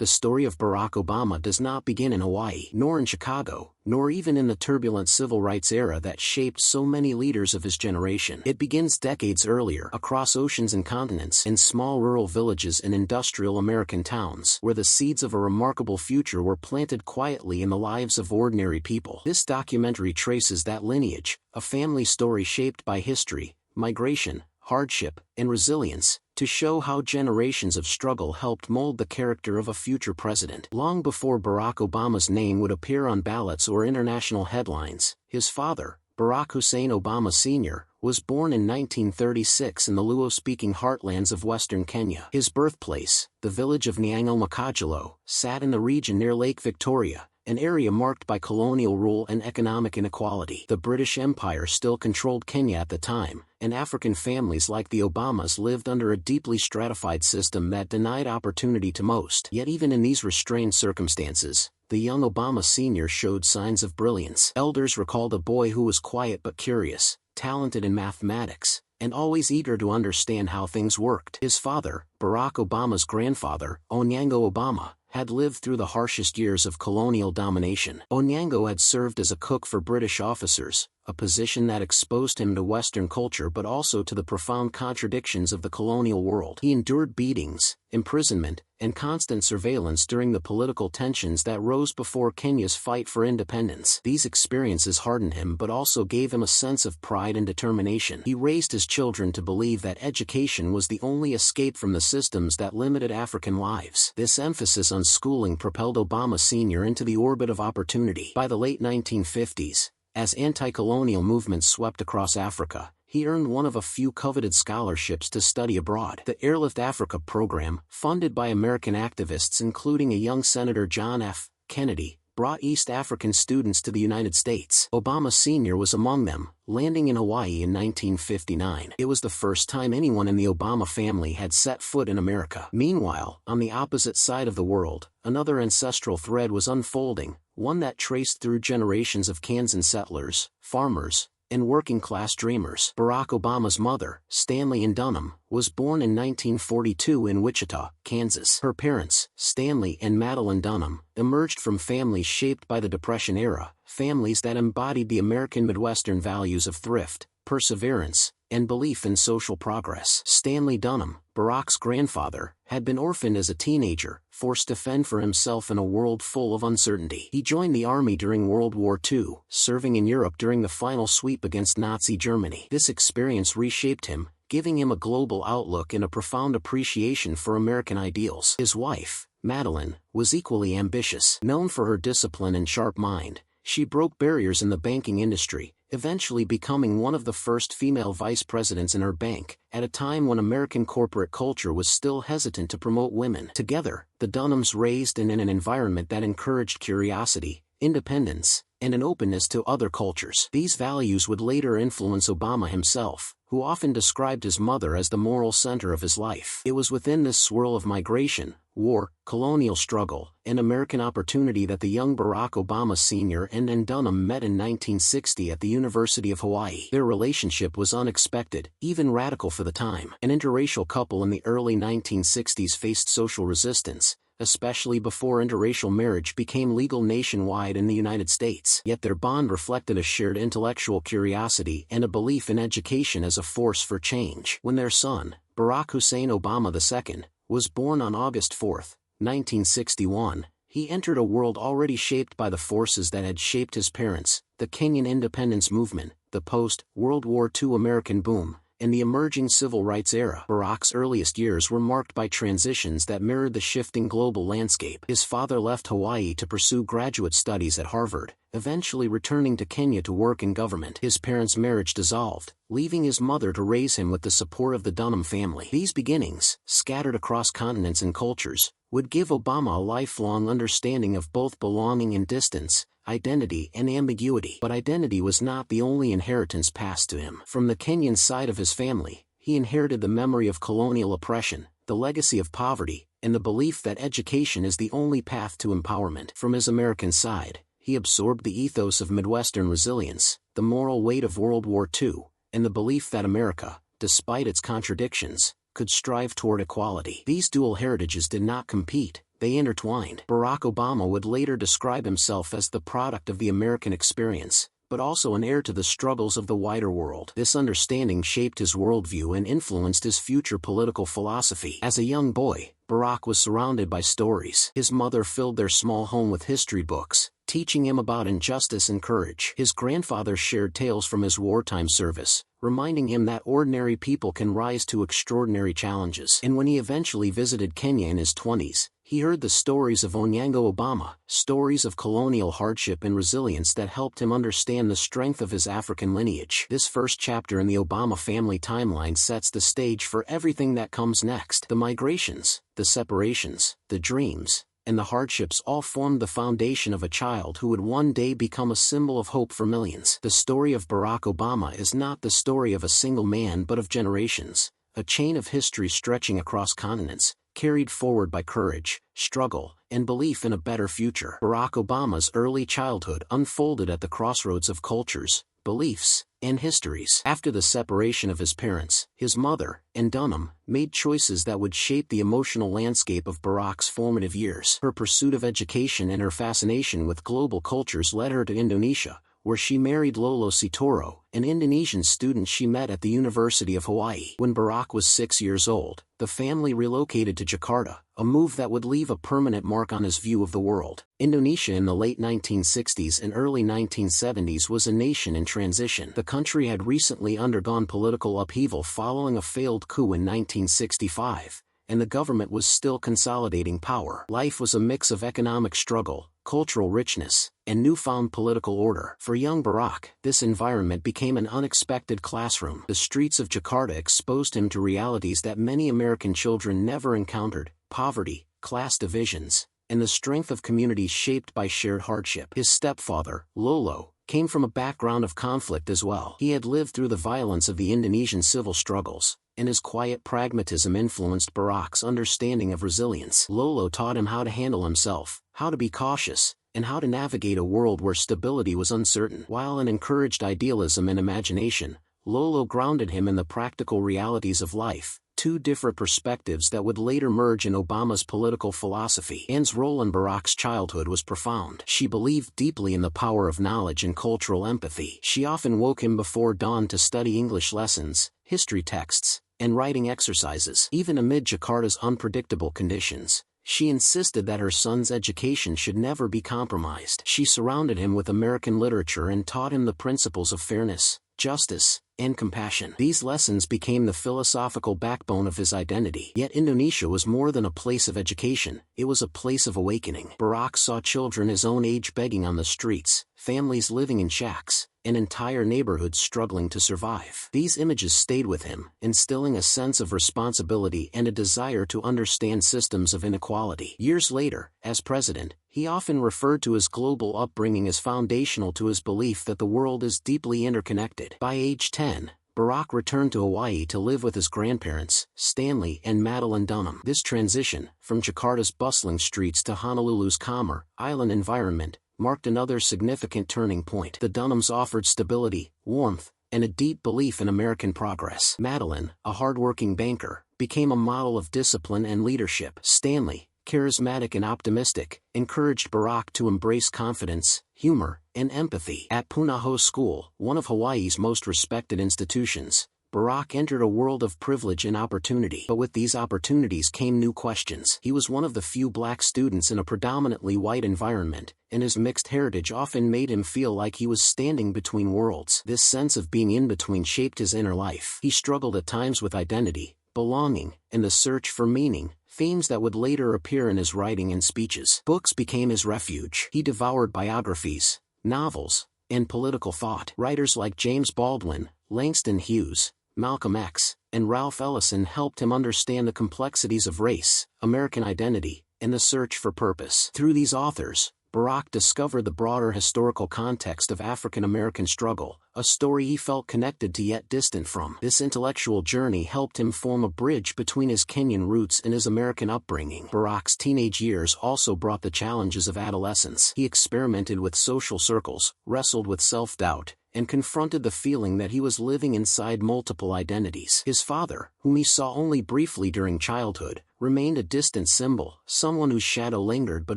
the story of Barack Obama does not begin in Hawaii, nor in Chicago, nor even in the turbulent civil rights era that shaped so many leaders of his generation. It begins decades earlier, across oceans and continents, in small rural villages and industrial American towns, where the seeds of a remarkable future were planted quietly in the lives of ordinary people. This documentary traces that lineage, a family story shaped by history, migration, hardship, and resilience, to show how generations of struggle helped mold the character of a future president. Long before Barack Obama's name would appear on ballots or international headlines, his father, Barack Hussein Obama Sr., was born in 1936 in the Luo-speaking heartlands of western Kenya. His birthplace, the village of Nyang'o-Makajalo, sat in the region near Lake Victoria, an area marked by colonial rule and economic inequality. The British Empire still controlled Kenya at the time, and African families like the Obamas lived under a deeply stratified system that denied opportunity to most. Yet even in these restrained circumstances, the young Obama Sr. showed signs of brilliance. Elders recalled a boy who was quiet but curious, talented in mathematics, and always eager to understand how things worked. His father, Barack Obama's grandfather, Onyango Obama, had lived through the harshest years of colonial domination. Onyango had served as a cook for British officers, a position that exposed him to Western culture but also to the profound contradictions of the colonial world. He endured beatings, imprisonment, and constant surveillance during the political tensions that rose before Kenya's fight for independence. These experiences hardened him but also gave him a sense of pride and determination. He raised his children to believe that education was the only escape from the systems that limited African lives. This emphasis on schooling propelled Obama Sr. into the orbit of opportunity. By the late 1950s, as anti-colonial movements swept across Africa, he earned one of a few coveted scholarships to study abroad. The Airlift Africa program, funded by American activists including a young Senator John F. Kennedy, brought East African students to the United States. Obama Sr. was among them, landing in Hawaii in 1959. It was the first time anyone in the Obama family had set foot in America. Meanwhile, on the opposite side of the world, another ancestral thread was unfolding, one that traced through generations of Kansan settlers, farmers, and working-class dreamers. Barack Obama's mother, Stanley Ann Dunham, was born in 1942 in Wichita, Kansas. Her parents, Stanley and Madeline Dunham, emerged from families shaped by the Depression era, families that embodied the American Midwestern values of thrift, perseverance, and belief in social progress. Stanley Dunham, Barack's grandfather, had been orphaned as a teenager, forced to fend for himself in a world full of uncertainty. He joined the army during World War II, serving in Europe during the final sweep against Nazi Germany. This experience reshaped him, giving him a global outlook and a profound appreciation for American ideals. His wife, Madeline, was equally ambitious. Known for her discipline and sharp mind, she broke barriers in the banking industry, eventually becoming one of the first female vice presidents in her bank, at a time when American corporate culture was still hesitant to promote women. Together, the Dunhams raised in an environment that encouraged curiosity, independence, and an openness to other cultures. These values would later influence Obama himself, who often described his mother as the moral center of his life. It was within this swirl of migration, war, colonial struggle, and American opportunity that the young Barack Obama Sr. and Ann Dunham met in 1960 at the University of Hawaii. Their relationship was unexpected, even radical for the time. An interracial couple in the early 1960s faced social resistance, especially before interracial marriage became legal nationwide in the United States. Yet their bond reflected a shared intellectual curiosity and a belief in education as a force for change. When their son, Barack Hussein Obama II, was born on August 4, 1961, he entered a world already shaped by the forces that had shaped his parents, the Kenyan independence movement, the post-World War II American boom, and the emerging civil rights era. Barack's earliest years were marked by transitions that mirrored the shifting global landscape. His father left Hawaii to pursue graduate studies at Harvard, eventually returning to Kenya to work in government. His parents' marriage dissolved, leaving his mother to raise him with the support of the Dunham family. These beginnings, scattered across continents and cultures, would give Obama a lifelong understanding of both belonging and distance, identity and ambiguity. But identity was not the only inheritance passed to him. From the Kenyan side of his family, he inherited the memory of colonial oppression, the legacy of poverty, and the belief that education is the only path to empowerment. From his American side, he absorbed the ethos of Midwestern resilience, the moral weight of World War II, and the belief that America, despite its contradictions, could strive toward equality. These dual heritages did not compete, they intertwined. Barack Obama would later describe himself as the product of the American experience, but also an heir to the struggles of the wider world. This understanding shaped his worldview and influenced his future political philosophy. As a young boy, Barack was surrounded by stories. His mother filled their small home with history books, teaching him about injustice and courage. His grandfather shared tales from his wartime service, reminding him that ordinary people can rise to extraordinary challenges. And when he eventually visited Kenya in his 20s, he heard the stories of Onyango Obama, stories of colonial hardship and resilience that helped him understand the strength of his African lineage. This first chapter in the Obama family timeline sets the stage for everything that comes next. The migrations, the separations, the dreams, and the hardships all formed the foundation of a child who would one day become a symbol of hope for millions. The story of Barack Obama is not the story of a single man but of generations, a chain of history stretching across continents, carried forward by courage, struggle, and belief in a better future. Barack Obama's early childhood unfolded at the crossroads of cultures, beliefs, and histories. After the separation of his parents, his mother, and Dunham, made choices that would shape the emotional landscape of Barack's formative years. Her pursuit of education and her fascination with global cultures led her to Indonesia, where she married Lolo Sitoro, an Indonesian student she met at the University of Hawaii. When Barack was 6 years old, the family relocated to Jakarta, a move that would leave a permanent mark on his view of the world. Indonesia in the late 1960s and early 1970s was a nation in transition. The country had recently undergone political upheaval following a failed coup in 1965, and the government was still consolidating power. Life was a mix of economic struggle, cultural richness, and newfound political order. For young Barack, this environment became an unexpected classroom. The streets of Jakarta exposed him to realities that many American children never encountered: poverty, class divisions, and the strength of communities shaped by shared hardship. His stepfather, Lolo, came from a background of conflict as well. He had lived through the violence of the Indonesian civil struggles, and his quiet pragmatism influenced Barack's understanding of resilience. Lolo taught him how to handle himself, how to be cautious, and how to navigate a world where stability was uncertain. While encouraged idealism and imagination, Lolo grounded him in the practical realities of life, two different perspectives that would later merge in Obama's political philosophy. Anne's role in Barack's childhood was profound. She believed deeply in the power of knowledge and cultural empathy. She often woke him before dawn to study English lessons, history texts, and writing exercises. Even amid Jakarta's unpredictable conditions, she insisted that her son's education should never be compromised. She surrounded him with American literature and taught him the principles of fairness, justice, and compassion. These lessons became the philosophical backbone of his identity. Yet Indonesia was more than a place of education, it was a place of awakening. Barack saw children his own age begging on the streets, families living in shacks, and entire neighborhoods struggling to survive. These images stayed with him, instilling a sense of responsibility and a desire to understand systems of inequality. Years later, as president, he often referred to his global upbringing as foundational to his belief that the world is deeply interconnected. By age 10, Barack returned to Hawaii to live with his grandparents, Stanley and Madeline Dunham. This transition, from Jakarta's bustling streets to Honolulu's calmer, island environment, marked another significant turning point. The Dunhams offered stability, warmth, and a deep belief in American progress. Madeline, a hardworking banker, became a model of discipline and leadership. Stanley, charismatic and optimistic, encouraged Barack to embrace confidence, humor, and empathy. At Punahou School, one of Hawaii's most respected institutions, Barack entered a world of privilege and opportunity. But with these opportunities came new questions. He was one of the few black students in a predominantly white environment, and his mixed heritage often made him feel like he was standing between worlds. This sense of being in between shaped his inner life. He struggled at times with identity, belonging, and the search for meaning, themes that would later appear in his writing and speeches. Books became his refuge. He devoured biographies, novels, and political thought. Writers like James Baldwin, Langston Hughes, Malcolm X, and Ralph Ellison helped him understand the complexities of race, American identity, and the search for purpose. Through these authors, Barack discovered the broader historical context of African American struggle, a story he felt connected to yet distant from. This intellectual journey helped him form a bridge between his Kenyan roots and his American upbringing. Barack's teenage years also brought the challenges of adolescence. He experimented with social circles, wrestled with self-doubt, and confronted the feeling that he was living inside multiple identities. His father, whom he saw only briefly during childhood, remained a distant symbol, someone whose shadow lingered but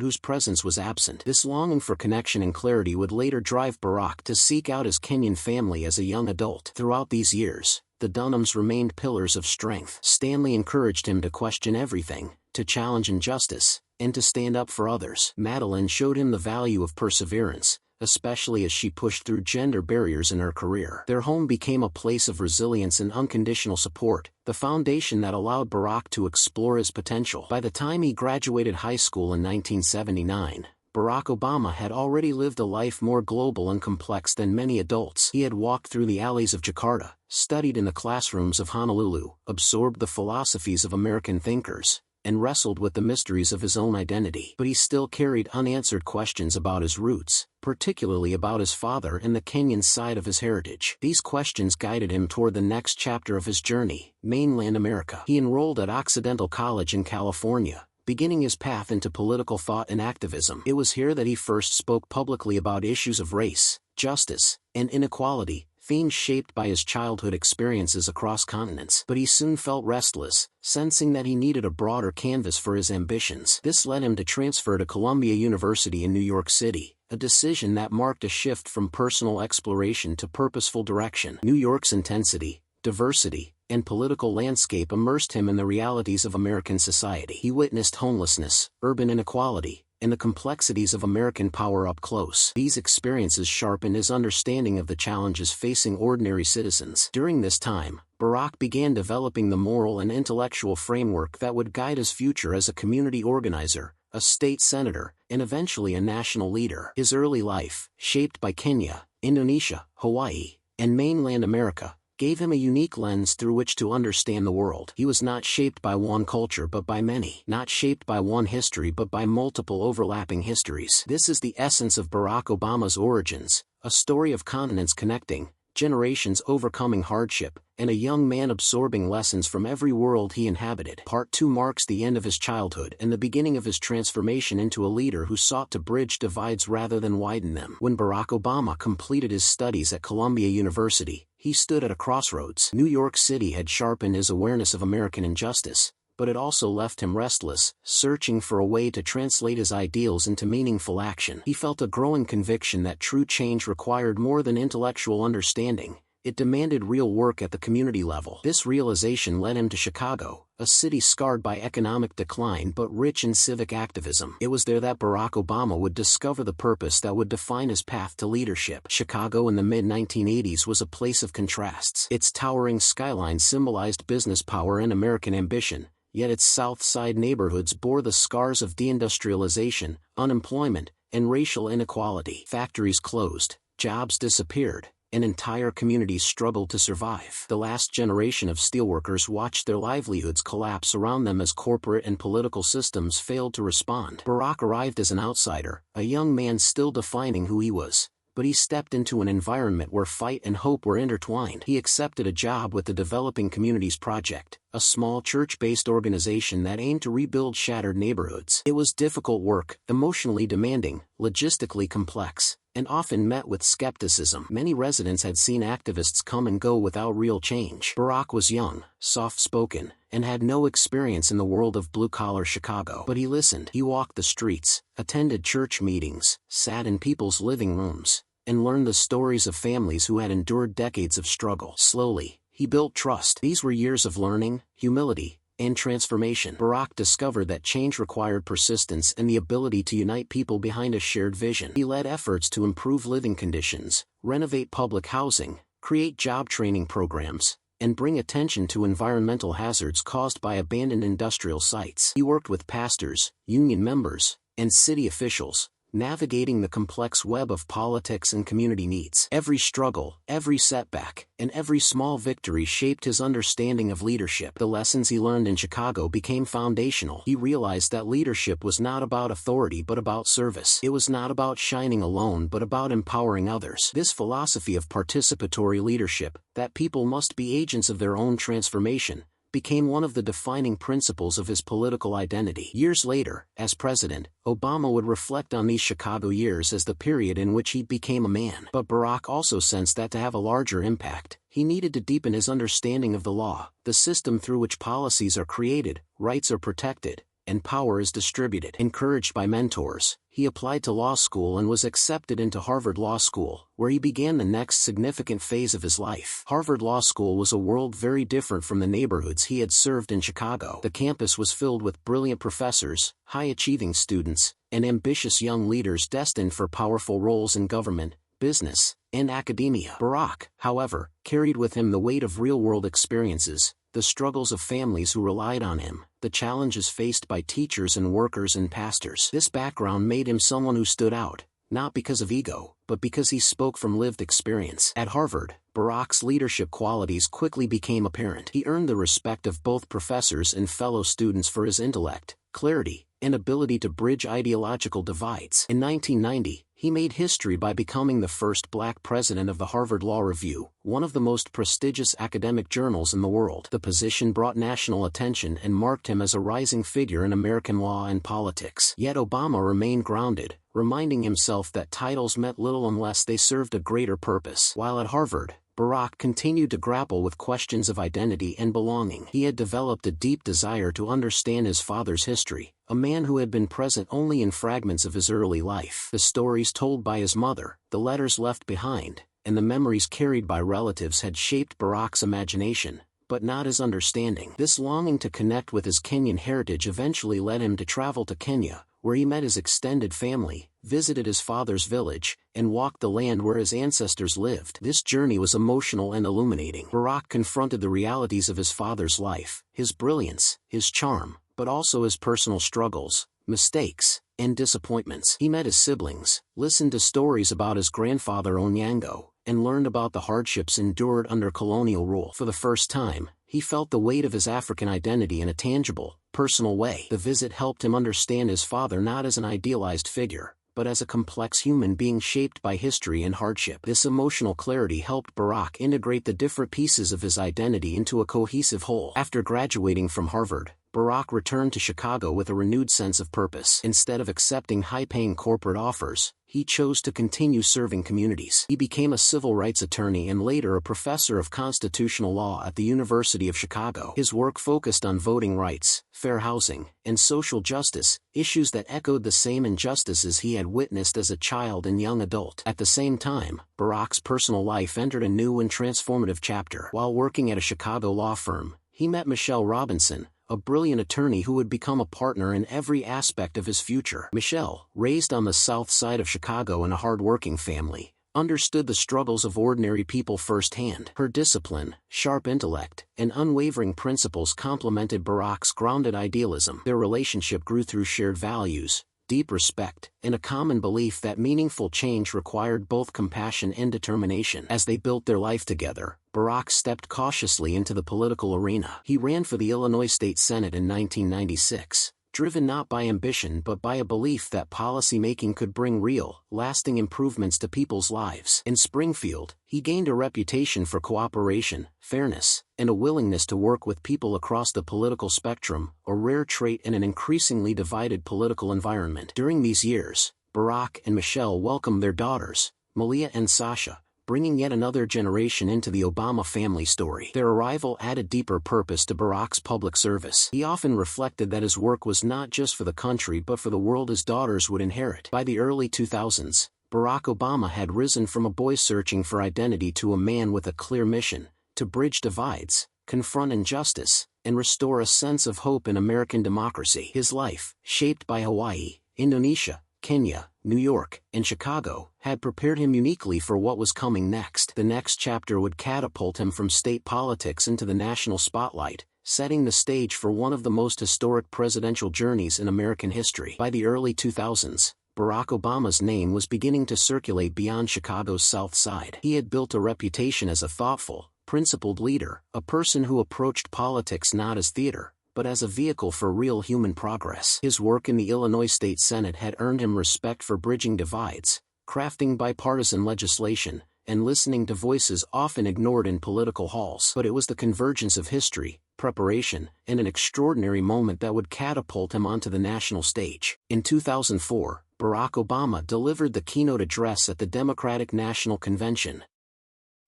whose presence was absent. This longing for connection and clarity would later drive Barack to seek out his Kenyan family as a young adult. Throughout these years, the Dunhams remained pillars of strength. Stanley encouraged him to question everything, to challenge injustice, and to stand up for others. Madeline showed him the value of perseverance, especially as she pushed through gender barriers in her career. Their home became a place of resilience and unconditional support, the foundation that allowed Barack to explore his potential. By the time he graduated high school in 1979, Barack Obama had already lived a life more global and complex than many adults. He had walked through the alleys of Jakarta, studied in the classrooms of Honolulu, absorbed the philosophies of American thinkers, and wrestled with the mysteries of his own identity. But he still carried unanswered questions about his roots, particularly about his father and the Kenyan side of his heritage. These questions guided him toward the next chapter of his journey, mainland America. He enrolled at Occidental College in California, beginning his path into political thought and activism. It was here that he first spoke publicly about issues of race, justice, and inequality, themes shaped by his childhood experiences across continents. But he soon felt restless, sensing that he needed a broader canvas for his ambitions. This led him to transfer to Columbia University in New York City, a decision that marked a shift from personal exploration to purposeful direction. New York's intensity, diversity, and political landscape immersed him in the realities of American society. He witnessed homelessness, urban inequality, and the complexities of American power up close. These experiences sharpened his understanding of the challenges facing ordinary citizens. During this time, Barack began developing the moral and intellectual framework that would guide his future as a community organizer, a state senator, and eventually a national leader. His early life, shaped by Kenya, Indonesia, Hawaii, and mainland America, gave him a unique lens through which to understand the world. He was not shaped by one culture but by many. Not shaped by one history but by multiple overlapping histories. This is the essence of Barack Obama's origins, a story of continents connecting, generations overcoming hardship, and a young man absorbing lessons from every world he inhabited. Part 2 marks the end of his childhood and the beginning of his transformation into a leader who sought to bridge divides rather than widen them. When Barack Obama completed his studies at Columbia University, he stood at a crossroads. New York City had sharpened his awareness of American injustice, but it also left him restless, searching for a way to translate his ideals into meaningful action. He felt a growing conviction that true change required more than intellectual understanding. It demanded real work at the community level. This realization led him to Chicago, a city scarred by economic decline but rich in civic activism. It was there that Barack Obama would discover the purpose that would define his path to leadership. Chicago in the mid-1980s was a place of contrasts. Its towering skyline symbolized business power and American ambition, yet its South Side neighborhoods bore the scars of deindustrialization, unemployment, and racial inequality. Factories closed, jobs disappeared, and entire communities struggled to survive. The last generation of steelworkers watched their livelihoods collapse around them as corporate and political systems failed to respond. Barack arrived as an outsider, a young man still defining who he was. But he stepped into an environment where fight and hope were intertwined. He accepted a job with the Developing Communities Project, a small church-based organization that aimed to rebuild shattered neighborhoods. It was difficult work, emotionally demanding, logistically complex, and often met with skepticism. Many residents had seen activists come and go without real change. Barack was young, soft-spoken, and had no experience in the world of blue-collar Chicago. But he listened. He walked the streets, attended church meetings, sat in people's living rooms, and learned the stories of families who had endured decades of struggle. Slowly, he built trust. These were years of learning, humility, and transformation. Barack discovered that change required persistence and the ability to unite people behind a shared vision. He led efforts to improve living conditions, renovate public housing, create job training programs, and bring attention to environmental hazards caused by abandoned industrial sites. He worked with pastors, union members, and city officials, navigating the complex web of politics and community needs. Every struggle, every setback, and every small victory shaped his understanding of leadership. The lessons he learned in Chicago became foundational. He realized that leadership was not about authority but about service. It was not about shining alone but about empowering others. This philosophy of participatory leadership, that people must be agents of their own transformation, became one of the defining principles of his political identity. Years later, as president, Obama would reflect on these Chicago years as the period in which he became a man. But Barack also sensed that to have a larger impact, he needed to deepen his understanding of the law, the system through which policies are created, rights are protected, and power is distributed. Encouraged by mentors, he applied to law school and was accepted into Harvard Law School, where he began the next significant phase of his life. Harvard Law School was a world very different from the neighborhoods he had served in Chicago. The campus was filled with brilliant professors, high-achieving students, and ambitious young leaders destined for powerful roles in government, business, and academia. Barack, however, carried with him the weight of real-world experiences, the struggles of families who relied on him, the challenges faced by teachers and workers and pastors. This background made him someone who stood out, not because of ego, but because he spoke from lived experience. At Harvard, Barack's leadership qualities quickly became apparent. He earned the respect of both professors and fellow students for his intellect, clarity, and ability to bridge ideological divides. In 1990, he made history by becoming the first black president of the Harvard Law Review, one of the most prestigious academic journals in the world. The position brought national attention and marked him as a rising figure in American law and politics. Yet Obama remained grounded, reminding himself that titles meant little unless they served a greater purpose. While at Harvard, Barack continued to grapple with questions of identity and belonging. He had developed a deep desire to understand his father's history, a man who had been present only in fragments of his early life. The stories told by his mother, the letters left behind, and the memories carried by relatives had shaped Barack's imagination, but not his understanding. This longing to connect with his Kenyan heritage eventually led him to travel to Kenya, where he met his extended family, visited his father's village, and walked the land where his ancestors lived. This journey was emotional and illuminating. Barack confronted the realities of his father's life, his brilliance, his charm, but also his personal struggles, mistakes, and disappointments. He met his siblings, listened to stories about his grandfather Onyango, and learned about the hardships endured under colonial rule. For the first time, he felt the weight of his African identity in a tangible, personal way. The visit helped him understand his father not as an idealized figure, but as a complex human being shaped by history and hardship. This emotional clarity helped Barack integrate the different pieces of his identity into a cohesive whole. After graduating from Harvard, Barack returned to Chicago with a renewed sense of purpose. Instead of accepting high-paying corporate offers, he chose to continue serving communities. He became a civil rights attorney and later a professor of constitutional law at the University of Chicago. His work focused on voting rights, fair housing, and social justice, issues that echoed the same injustices he had witnessed as a child and young adult. At the same time, Barack's personal life entered a new and transformative chapter. While working at a Chicago law firm, he met Michelle Robinson, a brilliant attorney who would become a partner in every aspect of his future. Michelle, raised on the south side of Chicago in a hard-working family, understood the struggles of ordinary people firsthand. Her discipline, sharp intellect, and unwavering principles complemented Barack's grounded idealism. Their relationship grew through shared values, deep respect, and a common belief that meaningful change required both compassion and determination. As they built their life together, Barack stepped cautiously into the political arena. He ran for the Illinois State Senate in 1996, driven not by ambition but by a belief that policymaking could bring real, lasting improvements to people's lives. In Springfield, he gained a reputation for cooperation, fairness, and a willingness to work with people across the political spectrum, a rare trait in an increasingly divided political environment. During these years, Barack and Michelle welcomed their daughters, Malia and Sasha, bringing yet another generation into the Obama family story. Their arrival added deeper purpose to Barack's public service. He often reflected that his work was not just for the country but for the world his daughters would inherit. By the early 2000s, Barack Obama had risen from a boy searching for identity to a man with a clear mission: to bridge divides, confront injustice, and restore a sense of hope in American democracy. His life, shaped by Hawaii, Indonesia, Kenya, New York, and Chicago, had prepared him uniquely for what was coming next. The next chapter would catapult him from state politics into the national spotlight, setting the stage for one of the most historic presidential journeys in American history. By the early 2000s, Barack Obama's name was beginning to circulate beyond Chicago's South Side. He had built a reputation as a thoughtful, principled leader, a person who approached politics not as theater, but as a vehicle for real human progress. His work in the Illinois State Senate had earned him respect for bridging divides, crafting bipartisan legislation, and listening to voices often ignored in political halls. But it was the convergence of history, preparation, and an extraordinary moment that would catapult him onto the national stage. In 2004, Barack Obama delivered the keynote address at the Democratic National Convention.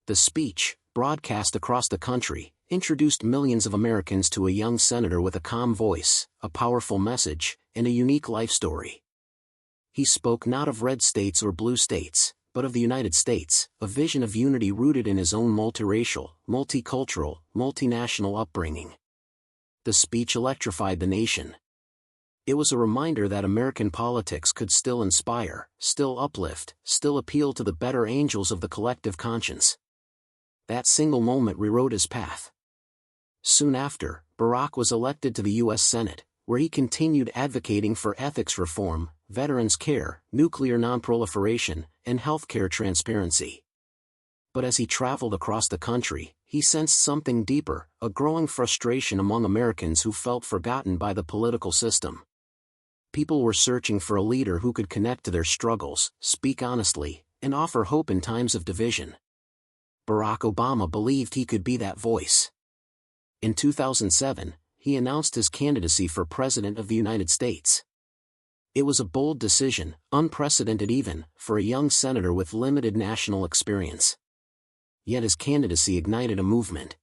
The speech, broadcast across the country, introduced millions of Americans to a young senator with a calm voice, a powerful message, and a unique life story. He spoke not of red states or blue states, but of the United States, a vision of unity rooted in his own multiracial, multicultural, multinational upbringing. The speech electrified the nation. It was a reminder that American politics could still inspire, still uplift, still appeal to the better angels of the collective conscience. That single moment rewrote his path. Soon after, Barack was elected to the U.S. Senate, where he continued advocating for ethics reform, veterans care, nuclear nonproliferation, and healthcare transparency. But as he traveled across the country, he sensed something deeper, a growing frustration among Americans who felt forgotten by the political system. People were searching for a leader who could connect to their struggles, speak honestly, and offer hope in times of division. Barack Obama believed he could be that voice. In 2007, he announced his candidacy for President of the United States. It was a bold decision, unprecedented even, for a young senator with limited national experience. Yet his candidacy ignited a movement.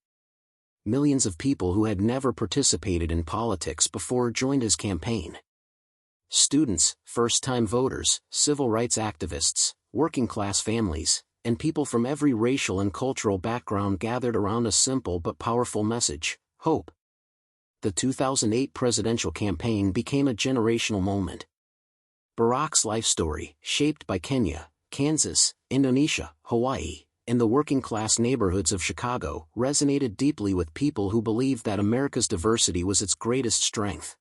Millions of people who had never participated in politics before joined his campaign. Students, first-time voters, civil rights activists, working-class families, and people from every racial and cultural background gathered around a simple but powerful message: hope. The 2008 presidential campaign became a generational moment. Barack's life story, shaped by Kenya, Kansas, Indonesia, Hawaii, and the working-class neighborhoods of Chicago, resonated deeply with people who believed that America's diversity was its greatest strength.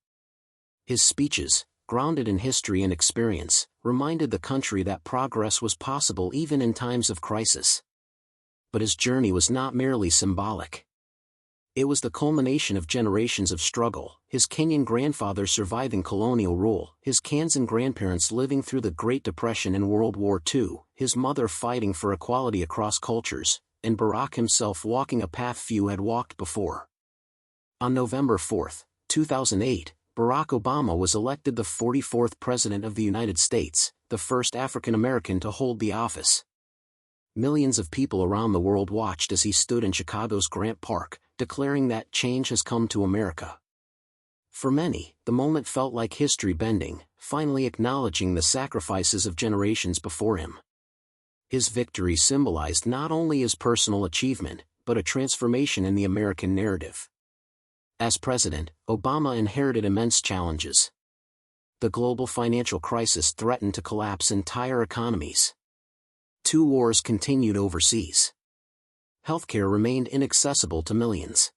His speeches, grounded in history and experience, reminded the country that progress was possible even in times of crisis. But his journey was not merely symbolic. It was the culmination of generations of struggle, his Kenyan grandfather surviving colonial rule, his Kansan grandparents living through the Great Depression and World War II, his mother fighting for equality across cultures, and Barack himself walking a path few had walked before. On November 4, 2008, Barack Obama was elected the 44th President of the United States, the first African American to hold the office. Millions of people around the world watched as he stood in Chicago's Grant Park, declaring that change has come to America. For many, the moment felt like history bending, finally acknowledging the sacrifices of generations before him. His victory symbolized not only his personal achievement, but a transformation in the American narrative. As president, Obama inherited immense challenges. The global financial crisis threatened to collapse entire economies. 2 wars continued overseas. Healthcare remained inaccessible to millions.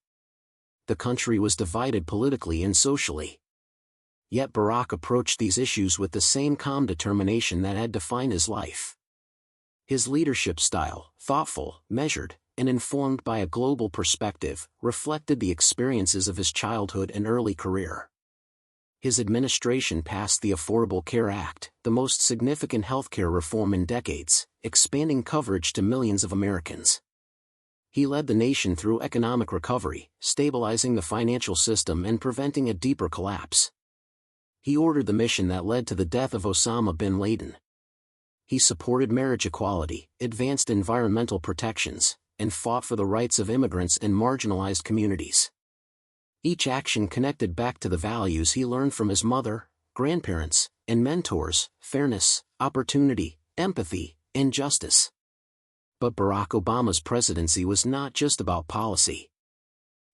The country was divided politically and socially. Yet Barack approached these issues with the same calm determination that had defined his life. His leadership style, thoughtful, measured, and informed by a global perspective, reflected the experiences of his childhood and early career. His administration passed the Affordable Care Act, the most significant healthcare reform in decades, expanding coverage to millions of Americans. He led the nation through economic recovery, stabilizing the financial system and preventing a deeper collapse. He ordered the mission that led to the death of Osama bin Laden. He supported marriage equality, advanced environmental protections, and fought for the rights of immigrants and marginalized communities. Each action connected back to the values he learned from his mother, grandparents, and mentors: fairness, opportunity, empathy, and justice. But Barack Obama's presidency was not just about policy.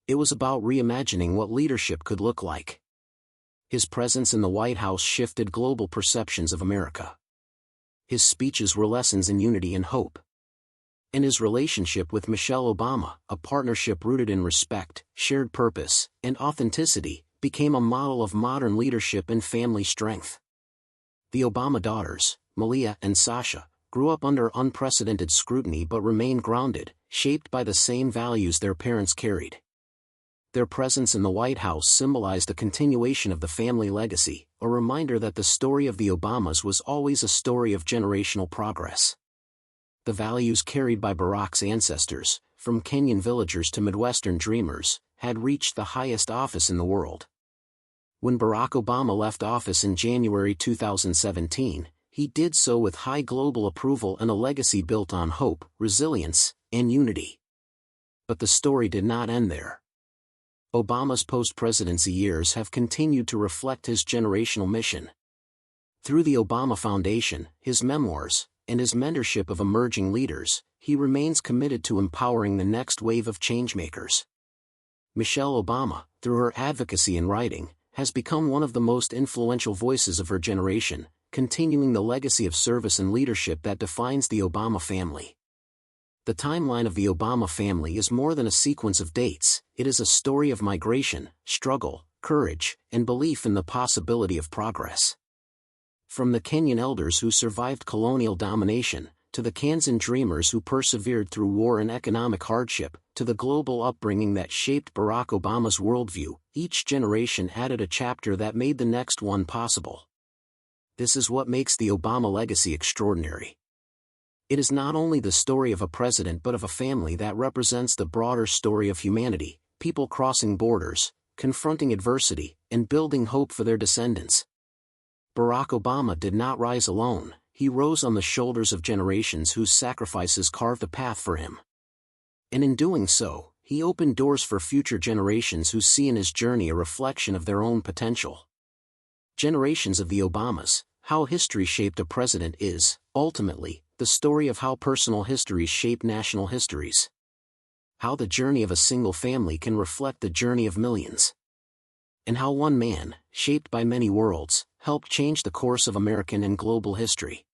It was about reimagining what leadership could look like. His presence in the White House shifted global perceptions of America. His speeches were lessons in unity and hope. And his relationship with Michelle Obama, a partnership rooted in respect, shared purpose, and authenticity, became a model of modern leadership and family strength. The Obama daughters, Malia and Sasha, grew up under unprecedented scrutiny but remained grounded, shaped by the same values their parents carried. Their presence in the White House symbolized a continuation of the family legacy, a reminder that the story of the Obamas was always a story of generational progress. The values carried by Barack's ancestors, from Kenyan villagers to Midwestern dreamers, had reached the highest office in the world. When Barack Obama left office in January 2017, he did so with high global approval and a legacy built on hope, resilience, and unity. But the story did not end there. Obama's post-presidency years have continued to reflect his generational mission. Through the Obama Foundation, his memoirs, and his mentorship of emerging leaders, he remains committed to empowering the next wave of changemakers. Michelle Obama, through her advocacy and writing, has become one of the most influential voices of her generation, continuing the legacy of service and leadership that defines the Obama family. The timeline of the Obama family is more than a sequence of dates, it is a story of migration, struggle, courage, and belief in the possibility of progress. From the Kenyan elders who survived colonial domination, to the Kansan dreamers who persevered through war and economic hardship, to the global upbringing that shaped Barack Obama's worldview, each generation added a chapter that made the next one possible. This is what makes the Obama legacy extraordinary. It is not only the story of a president but of a family that represents the broader story of humanity, people crossing borders, confronting adversity, and building hope for their descendants. Barack Obama did not rise alone, he rose on the shoulders of generations whose sacrifices carved a path for him. And in doing so, he opened doors for future generations who see in his journey a reflection of their own potential. Generations of the Obamas, how history shaped a president is, ultimately, the story of how personal histories shape national histories. How the journey of a single family can reflect the journey of millions. And how one man, shaped by many worlds, helped change the course of American and global history.